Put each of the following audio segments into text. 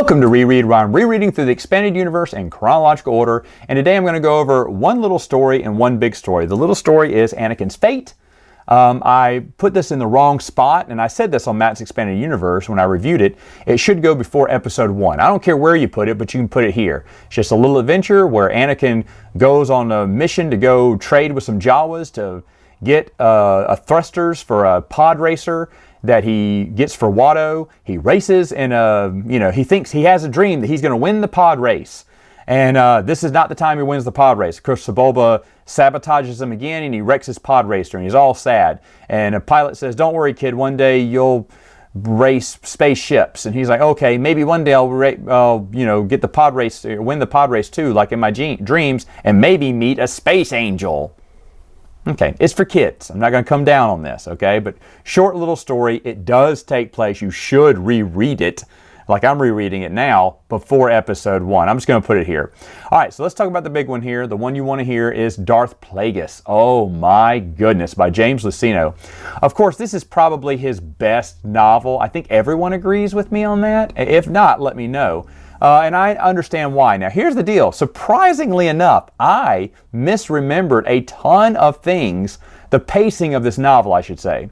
Welcome to Reread, where I'm rereading through the expanded universe in chronological order, and today I'm going to go over one little story and one big story. The little story is Anakin's fate. I put this in the wrong spot, and I said this on Matt's Expanded Universe when I reviewed it. It should go before episode 1. I don't care where you put it, but you can put it here. It's just a little adventure where Anakin goes on a mission to go trade with some Jawas to get a thrusters for a pod racer that he gets for Watto. He races and he thinks he has a dream that he's going to win the pod race. And this is not the time he wins the pod race. Of course, Sebulba sabotages him again and he wrecks his pod racer and he's all sad. And a pilot says, "Don't worry, kid, one day you'll race spaceships." And he's like, "Okay, maybe one day I'll get the pod race, win the pod race too, like in my dreams, and maybe meet a space angel." Okay, it's for kids. I'm not going to come down on this, okay? But short little story. It does take place. You should reread it, like I'm rereading it now, before episode 1. I'm just going to put it here. All right, so let's talk about the big one here. The one you want to hear is Darth Plagueis. Oh my goodness, by James Luceno. Of course, this is probably his best novel. I think everyone agrees with me on that. If not, let me know. And I understand why. Now, here's the deal. Surprisingly enough, I misremembered a ton of things, the pacing of this novel, I should say.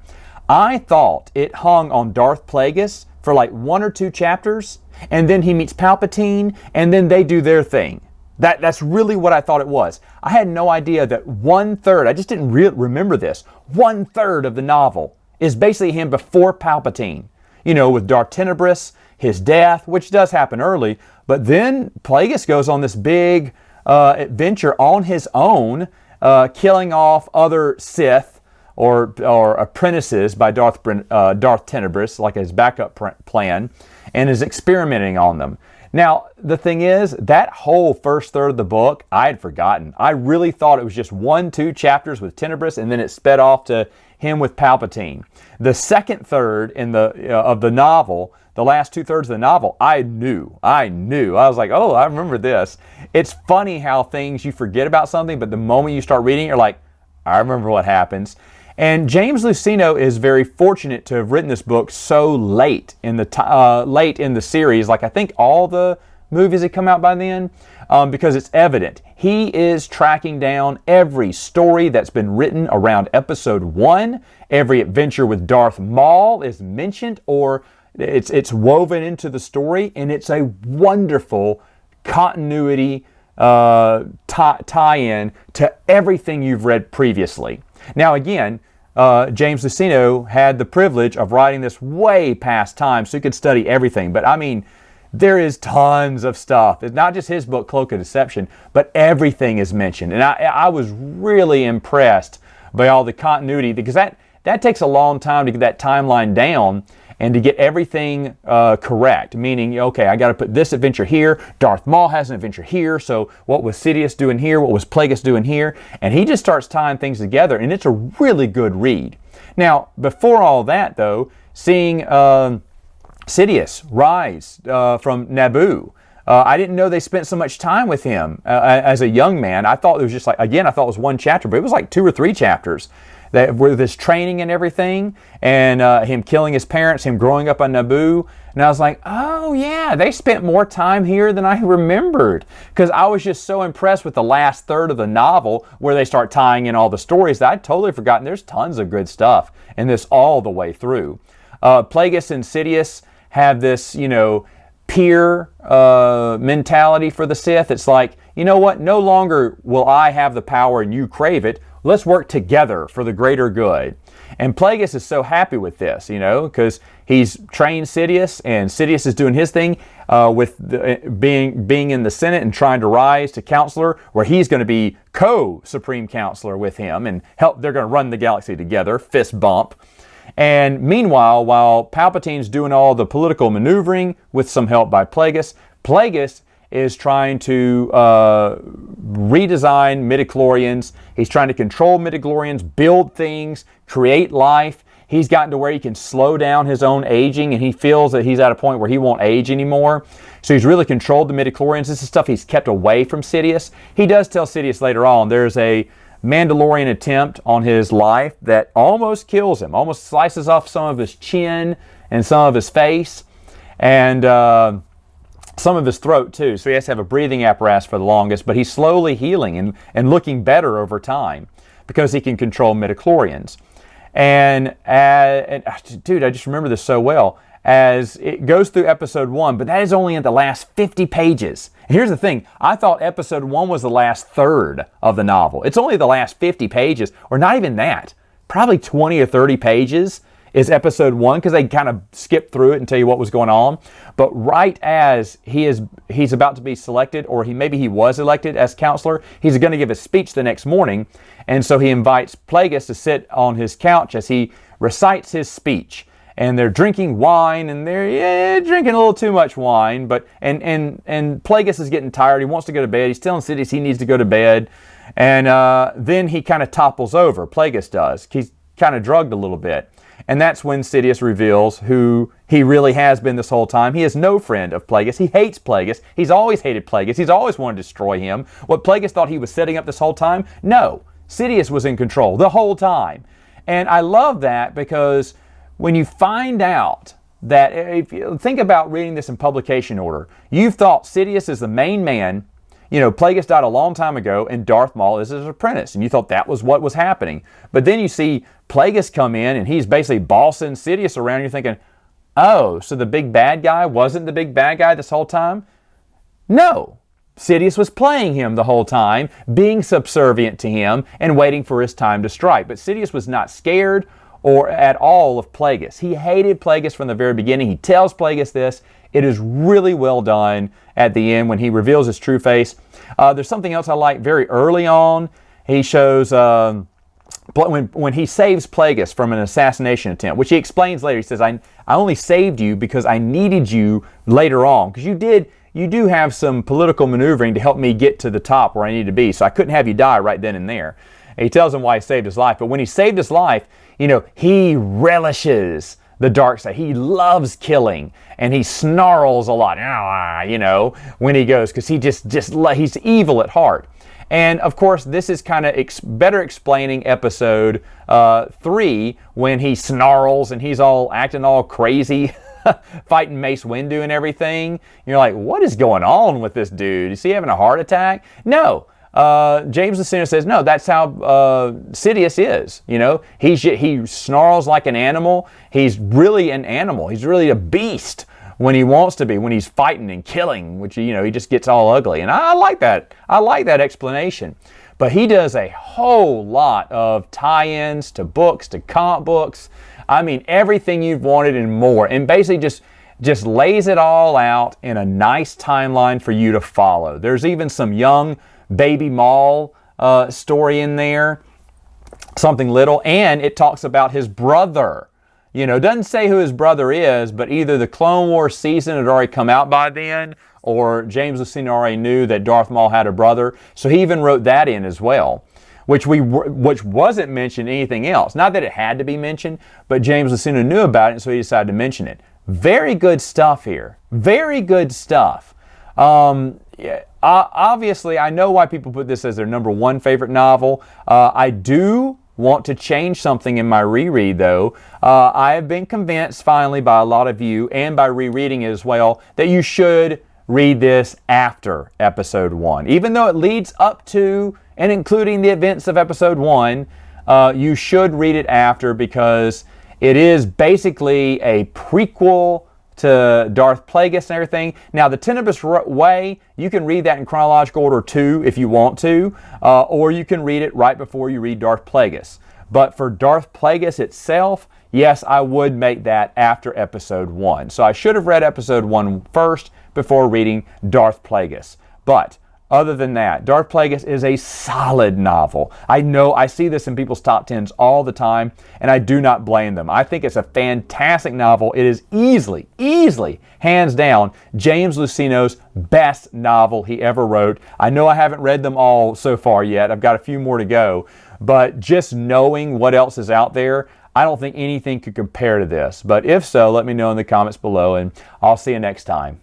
I thought it hung on Darth Plagueis for like 1 or 2 chapters, and then he meets Palpatine, and then they do their thing. That's really what I thought it was. I had no idea that 1/3, I just didn't remember this, 1/3 of the novel is basically him before Palpatine. You know, with Darth Tenebris, his death, which does happen early, but then Plagueis goes on this big adventure on his own, killing off other Sith or apprentices by Darth Tenebris, like his backup plan, and is experimenting on them. Now, the thing is, that whole first third of the book, I had forgotten. I really thought it was just 1-2 chapters with Tenebris, and then it sped off to him with Palpatine. The second third of the novel, the last 2/3 of the novel, I knew. I was like, oh, I remember this. It's funny how things, you forget about something, but the moment you start reading, you're like, I remember what happens. And James Luceno is very fortunate to have written this book so late in the series. Like, I think all the movies had come out by then, because it's evident. He is tracking down every story that's been written around episode 1. Every adventure with Darth Maul is mentioned, or it's woven into the story, and it's a wonderful continuity tie-in to everything you've read previously. Now again, James Luceno had the privilege of writing this way past time, so he could study everything. But I mean, there is tons of stuff. It's not just his book, Cloak of Deception, but everything is mentioned. And I was really impressed by all the continuity, because that takes a long time to get that timeline down and to get everything correct. Meaning, okay, I got to put this adventure here. Darth Maul has an adventure here. So what was Sidious doing here? What was Plagueis doing here? And he just starts tying things together, and it's a really good read. Now, before all that, though, seeing Sidious rise from Naboo. I didn't know they spent so much time with him as a young man. I thought it was just like, again, I thought it was 1 chapter, but it was like 2 or 3 chapters. That with his training and everything, and him killing his parents, him growing up on Naboo. And I was like, oh yeah, they spent more time here than I remembered. Because I was just so impressed with the last third of the novel, where they start tying in all the stories, that I'd totally forgotten. There's tons of good stuff in this all the way through. Plagueis and Sidious have this, peer mentality for the Sith. It's like, you know what? No longer will I have the power and you crave it. Let's work together for the greater good. And Plagueis is so happy with this, because he's trained Sidious, and Sidious is doing his thing with being in the Senate and trying to rise to counselor, where he's going to be co-supreme counselor with him and help. They're going to run the galaxy together, fist bump. And meanwhile, while Palpatine's doing all the political maneuvering with some help by Plagueis, Plagueis is trying to redesign midichlorians. He's trying to control midichlorians, build things, create life. He's gotten to where he can slow down his own aging, and he feels that he's at a point where he won't age anymore. So he's really controlled the midichlorians. This is stuff he's kept away from Sidious. He does tell Sidious later on there's a Mandalorian attempt on his life that almost kills him, almost slices off some of his chin and some of his face. And some of his throat too, so he has to have a breathing apparatus for the longest, but he's slowly healing and looking better over time because he can control midichlorians. And dude, I just remember this so well as it goes through episode 1, but that is only in the last 50 pages. And here's the thing, I thought episode 1 was the last third of the novel. It's only the last 50 pages, or not even that, probably 20 or 30 pages is episode 1, because they kind of skip through it and tell you what was going on. But right as he's about to be selected, or maybe he was elected as counselor, he's going to give a speech the next morning. And so he invites Plagueis to sit on his couch as he recites his speech. And they're drinking wine, and they're drinking a little too much wine. But and Plagueis is getting tired. He wants to go to bed. He's telling Sidious he needs to go to bed. And then he kind of topples over. Plagueis does. He's kind of drugged a little bit. And that's when Sidious reveals who he really has been this whole time. He is no friend of Plagueis. He hates Plagueis. He's always hated Plagueis. He's always wanted to destroy him. What Plagueis thought he was setting up this whole time? No. Sidious was in control the whole time. And I love that because when you find out that, if you think about reading this in publication order, you've thought Sidious is the main man. You know, Plagueis died a long time ago, and Darth Maul is his apprentice, and you thought that was what was happening. But then you see Plagueis come in, and he's basically bossing Sidious around, and you're thinking, oh, so the big bad guy wasn't the big bad guy this whole time? No. Sidious was playing him the whole time, being subservient to him, and waiting for his time to strike. But Sidious was not scared or at all of Plagueis. He hated Plagueis from the very beginning. He tells Plagueis this. It is really well done at the end when he reveals his true face. There's something else I like very early on. He shows when he saves Plagueis from an assassination attempt, which he explains later. He says, I only saved you because I needed you later on, because you do have some political maneuvering to help me get to the top where I need to be, so I couldn't have you die right then and there. And he tells him why he saved his life. But when he saved his life, you know, he relishes the dark side. He loves killing, and he snarls a lot, you know, when he goes, because he's evil at heart. And of course, this is kind of better explaining episode 3 when he snarls and he's all acting all crazy, fighting Mace Windu and everything. And you're like, what is going on with this dude? Is he having a heart attack? No. James Luceno says, no, that's how Sidious is. You know, he snarls like an animal. He's really an animal. He's really a beast when he wants to be, when he's fighting and killing, which, you know, he just gets all ugly. And I like that. I like that explanation. But he does a whole lot of tie-ins to books, to comic books. I mean, everything you've wanted and more. And basically just lays it all out in a nice timeline for you to follow. There's even some young baby Maul story in there, something little, and it talks about his brother. You know, doesn't say who his brother is, but either the Clone Wars season had already come out by then, or James Luceno already knew that Darth Maul had a brother, so he even wrote that in as well, which wasn't mentioned anything else. Not that it had to be mentioned, but James Luceno knew about it, so he decided to mention it. Very good stuff here. Very good stuff. Obviously, I know why people put this as their number 1 favorite novel. I do want to change something in my reread, though. I have been convinced finally by a lot of you, and by rereading it as well, that you should read this after episode 1. Even though it leads up to and including the events of episode 1, you should read it after, because it is basically a prequel to Darth Plagueis and everything. Now, the Tenebrous Way, you can read that in chronological order too if you want to, or you can read it right before you read Darth Plagueis. But for Darth Plagueis itself, yes, I would make that after episode 1. So I should have read episode 1 first before reading Darth Plagueis. But other than that, Darth Plagueis is a solid novel. I know I see this in people's top 10s all the time, and I do not blame them. I think it's a fantastic novel. It is easily, hands down, James Luceno's best novel he ever wrote. I know I haven't read them all so far yet. I've got a few more to go. But just knowing what else is out there, I don't think anything could compare to this. But if so, let me know in the comments below, and I'll see you next time.